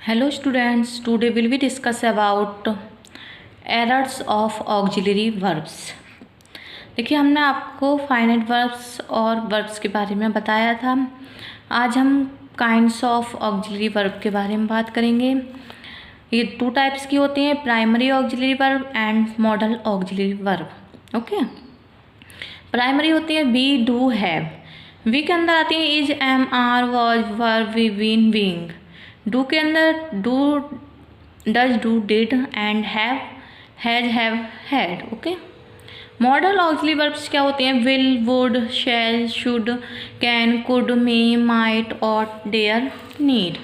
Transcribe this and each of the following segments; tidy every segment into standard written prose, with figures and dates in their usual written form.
Hello students, today will we discuss about errors of auxiliary verbs। देखिए हमने आपको finite verbs और verbs के बारे में बताया था। आज हम काइंड्स ऑफ ऑक्सिलरी वर्ब के बारे में बात करेंगे। ये टू टाइप्स की होती हैं, primary auxiliary verb and model auxiliary verb. Okay, primary होती है बी, डू, हैव। वी के अंदर आती है is, am, are, was, were, be, been, being. Do के अंदर do, does, do, did and have, has, have, had. Okay, modal auxiliary verbs क्या होते हैं? Will, would, shall, should, can, could, may, might, ought, dare, need.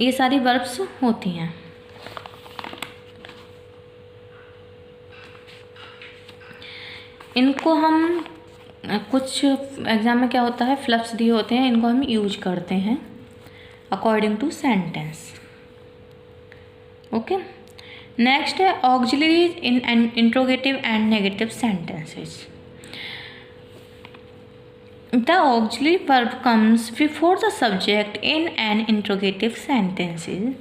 ये सारी verbs होती हैं। इनको हम कुछ एग्जाम में क्या होता है, फ्लफ्स दिए होते हैं, इनको हम यूज करते हैं according to sentence. Okay, next है auxiliaries in an interrogative and negative sentences. The auxiliary verb comes before the subject in an interrogative sentences.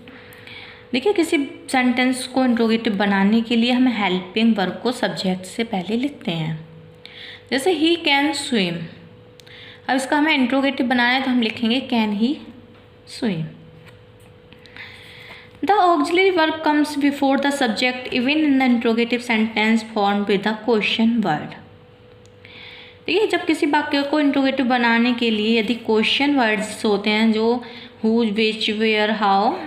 देखिए, किसी सेंटेंस को इंट्रोगेटिव बनाने के लिए हम हेल्पिंग वर्ब को सब्जेक्ट से पहले लिखते हैं। जैसे ही कैन स्विम, अब इसका हमें इंट्रोगेटिव बनाना है तो हम लिखेंगे can he swim. The auxiliary verb comes before the subject even in the interrogative sentence formed with the question word. देखिए, जब किसी वाक्य को इंट्रोगेटिव बनाने के लिए यदि क्वेश्चन वर्ड्स होते हैं, जो हु, विच, वेयर, हाउ,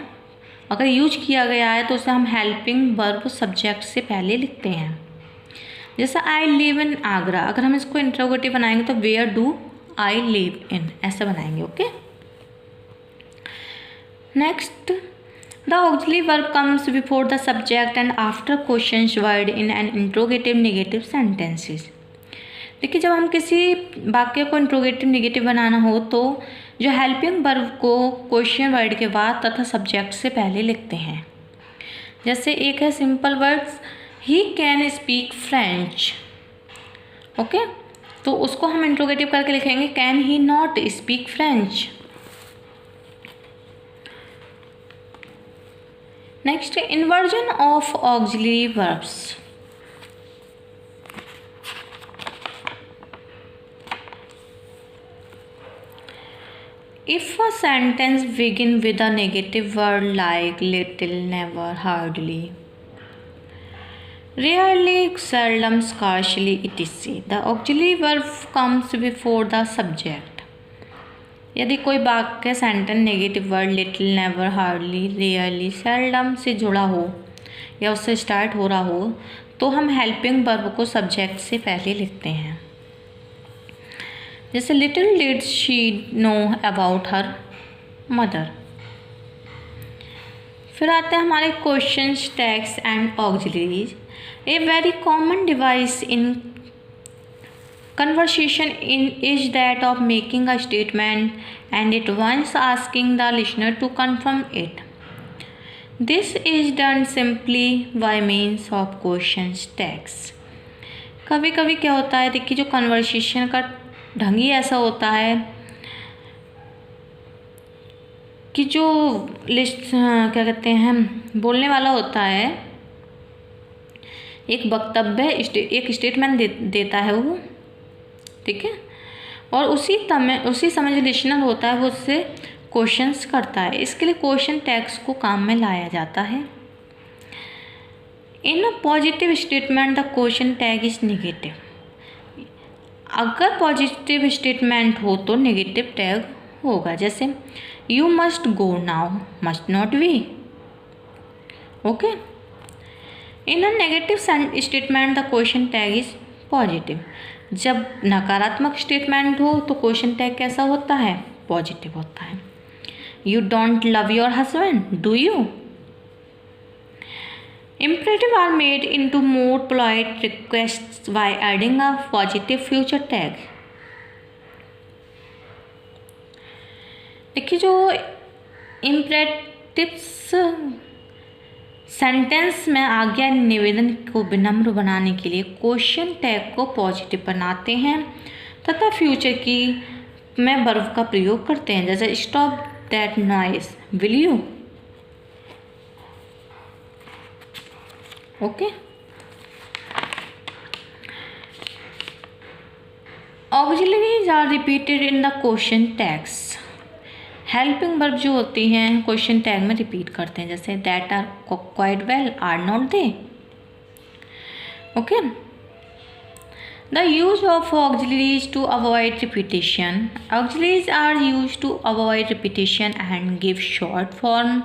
अगर यूज किया गया है तो उसे हम हेल्पिंग वर्ब सब्जेक्ट से पहले लिखते हैं। जैसे आई लिव इन आगरा, अगर हम इसको इंट्रोगेटिव बनाएंगे तो where do I live in, ऐसा बनाएंगे। Okay, next, the auxiliary verb comes before the subject and after question word in an interrogative negative sentences. देखिए, जब हम किसी वाक्य को इंट्रोगेटिव नेगेटिव बनाना हो तो जो हेल्पिंग वर्ब को क्वेश्चन वर्ड के बाद तथा सब्जेक्ट से पहले लिखते हैं। जैसे एक है simple words, he can speak French. Okay, तो उसको हम इंट्रोगेटिव करके लिखेंगे can he not speak French. Next, inversion of auxiliary verbs. If a sentence begin with a negative word like little, never, hardly, rarely, seldom, scarcely, etc., the auxiliary verb comes before the subject. यदि कोई वाक्य sentence negative word little, never, hardly, rarely, seldom से जुड़ा हो या उससे start हो रहा हो तो हम हेल्पिंग वर्ब को सब्जेक्ट से पहले लिखते हैं। जैसे little did she know about her mother. फिर आते हैं हमारे questions, tags and auxiliaries. A very common device in conversation is that of making a statement and it once asking the listener to confirm it. This is done simply by means of questions, tags. कभी कभी क्या होता है, देखिए, जो conversation का ढंग ही ऐसा होता है कि जो क्या कहते हैं, बोलने वाला होता है, एक वक्तव्य, एक स्टेटमेंट देता है वो, ठीक है, और उसी समय जो लिसनर होता है वो उससे क्वेश्चंस करता है। इसके लिए क्वेश्चन टैग्स को काम में लाया जाता है। In a positive statement the question tag is negative. अगर पॉजिटिव स्टेटमेंट हो तो नेगेटिव टैग होगा। जैसे you must go now, must not we. Okay, in a negative statement the question tag is positive. जब नकारात्मक स्टेटमेंट हो तो question tag कैसा होता है? पॉजिटिव होता है। You don't love your husband, do you? Imperative are made into more polite requests by adding a positive future tag. देखिए, जो इम्परेटिव्स सेंटेंस में आज्ञा निवेदन को विनम्र बनाने के लिए क्वेश्चन टैग को पॉजिटिव बनाते हैं तथा फ्यूचर की में वर्ब का प्रयोग करते हैं, जैसे stop that noise, will you. Okay. Auxiliaries are repeated in the question tags. Helping verb जो होती हैं क्वेश्चन टैग में रिपीट करते हैं, जैसे that are quite well, are not they. Okay. The use of auxiliaries to avoid repetition. Auxiliaries are use to avoid repetition and give short form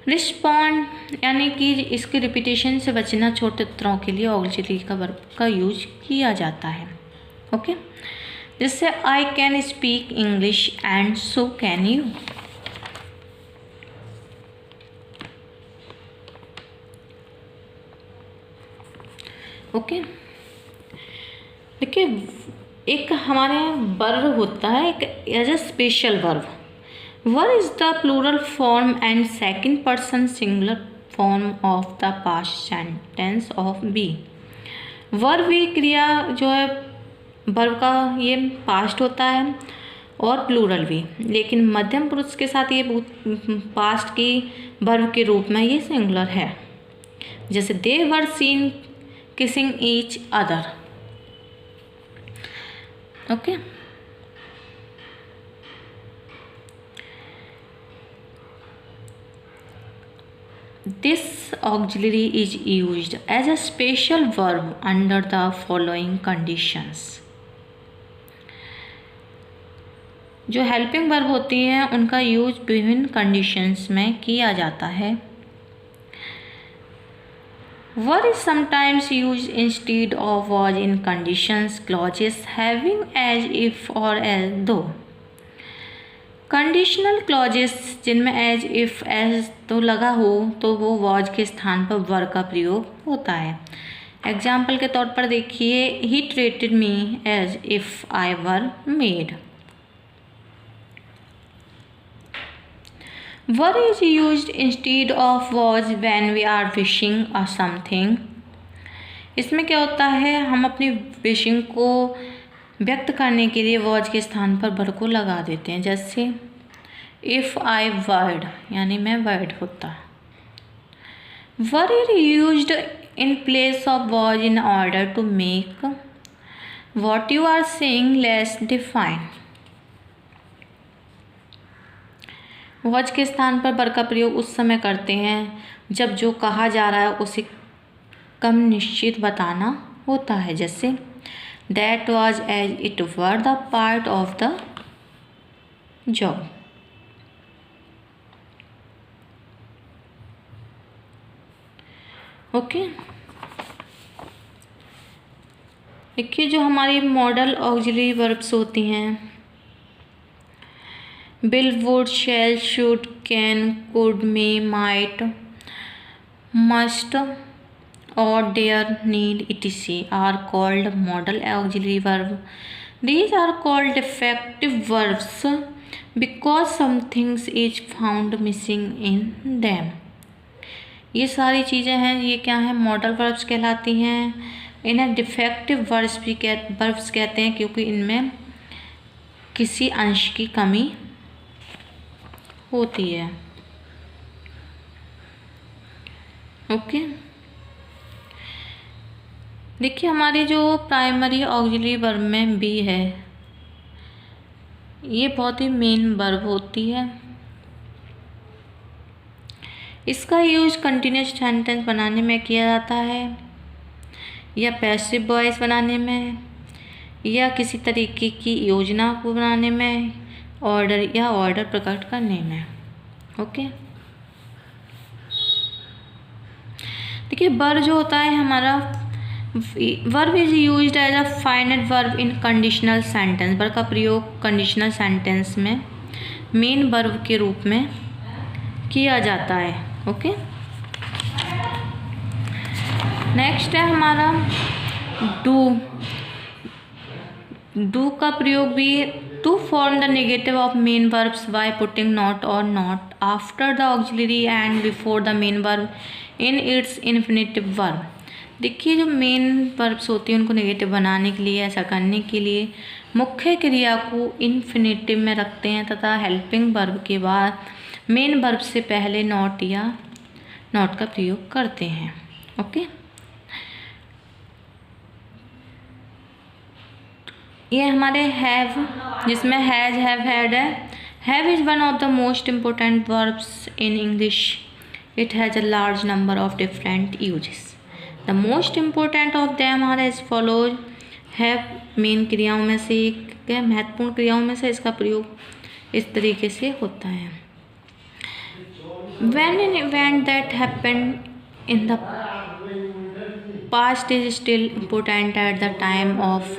respond, यानी कि इसके रिपीटेशन से बचना छोटे उत्तरों के लिए ऑक्सिलरी का वर्ब का यूज किया जाता है। ओके। जैसे I can speak English and so can you. Okay. देखिए, एक हमारे वर्ब होता है एक as a special verb. Verb is the plural form and second person singular form of the past sentence of be. Verb भी क्रिया जो है वर्ब का ये पास्ट होता है और प्लूरल भी, लेकिन मध्यम पुरुष के साथ ये पास्ट की वर्ब के रूप में ये सिंगुलर है। जैसे they were seen kissing each other. Okay. This auxiliary is used as a special verb under the following conditions. जो हेल्पिंग वर्ब होती हैं उनका यूज विभिन्न कंडीशंस में किया जाता है। Were is sometimes used instead of was in conditions clauses having as if or as though. Conditional clauses जिनमें एज इफ एज तो लगा हो तो वो वॉज के स्थान पर वर का प्रयोग होता है। एग्जाम्पल के तौर पर देखिए, he treated me as if I were mad. Were is used instead of was when we are wishing a something. इसमें क्या होता है, हम अपनी विशिंग को व्यक्त करने के लिए वॉज के स्थान पर वर को लगा देते हैं। जैसे इफ़ आई वर्ड, यानी मैं वर्ड होता। Were is used in place of was in order to make what you are saying less define. Was के स्थान पर वर का प्रयोग उस समय करते हैं जब जो कहा जा रहा है उसे कम निश्चित बताना होता है। जैसे that was as it were the part of the job. Okay. देखिए, जो हमारी मॉडल ऑक्सिलरी वर्ब्स होती हैं, will, would, shall, should, can, could, may, might, must और dare, need, etc. are called modal auxiliary verb. These are called defective verbs because something is found missing in them. ये सारी चीज़ें हैं, ये क्या है, मॉडल वर्ब्स कहलाती हैं। इन्हें डिफेक्टिव वर्ब्स भी वर्ब्स कहते हैं क्योंकि इनमें किसी अंश की कमी होती है। ओके। देखिए, हमारी जो प्राइमरी ऑक्सिलरी वर्ब में बी है, ये बहुत ही मेन वर्ब होती है। इसका यूज कंटिन्यूस सेंटेंस बनाने में किया जाता है, या पैसिव वॉइस बनाने में, या किसी तरीके की योजना को बनाने में, ऑर्डर या ऑर्डर प्रकट करने में। ओके। देखिए, वर्ब जो होता है हमारा, verb is used as a finite verb in conditional sentence. Verb का प्रयोग कंडीशनल सेंटेंस में मेन वर्ब के रूप में किया जाता है। ओके। नेक्स्ट है हमारा डू। डू का प्रयोग भी, to form the negative of main verbs by putting not or not after the auxiliary and before the main verb in its infinitive verb. देखिए जो मेन वर्ब्स होती हैं उनको नेगेटिव बनाने के लिए, ऐसा करने के लिए मुख्य क्रिया को इन्फिनेटिव में रखते हैं तथा हेल्पिंग वर्ब के बाद मेन वर्ब से पहले नॉट या नॉट का प्रयोग करते हैं। ओके, ये हमारे हैव, जिसमें हैज, हैव, हैड है। Have is one of the most important verbs in English. It has a large number of different uses. The most important of them are as follows. Have main क्रियाओं में से एक है, महत्वपूर्ण क्रियाओं में से इसका प्रयोग इस तरीके से होता है। When an event that happened in the past is still important at the time of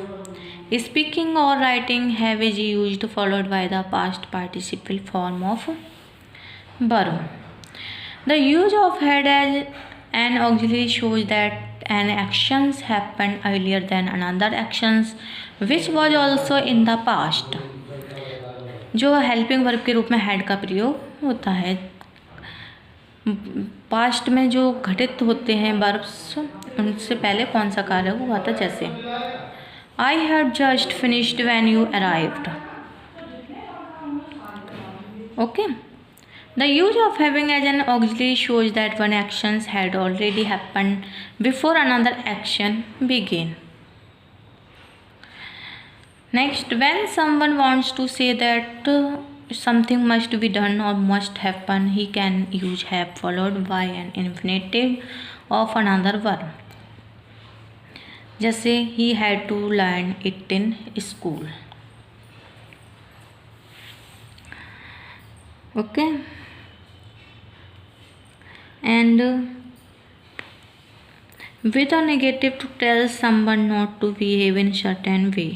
speaking or writing, have is used followed by the past participle form of verb. The use of had as an auxiliary shows that an actions happened earlier than another actions which was also in the past. जो helping verb के रूप में had का प्रयोग होता है, past में जो घटित होते हैं वर्ब्स उनसे पहले कौन सा कार्य हुआ था। जैसे I had just finished when you arrived. Okay. The use of having as an auxiliary shows that one action had already happened before another action began. Next, when someone wants to say that something must be done or must happen, he can use have followed by an infinitive of another verb. जैसे he had to learn it in school. Okay, and with a negative to tell someone not to behave in certain way.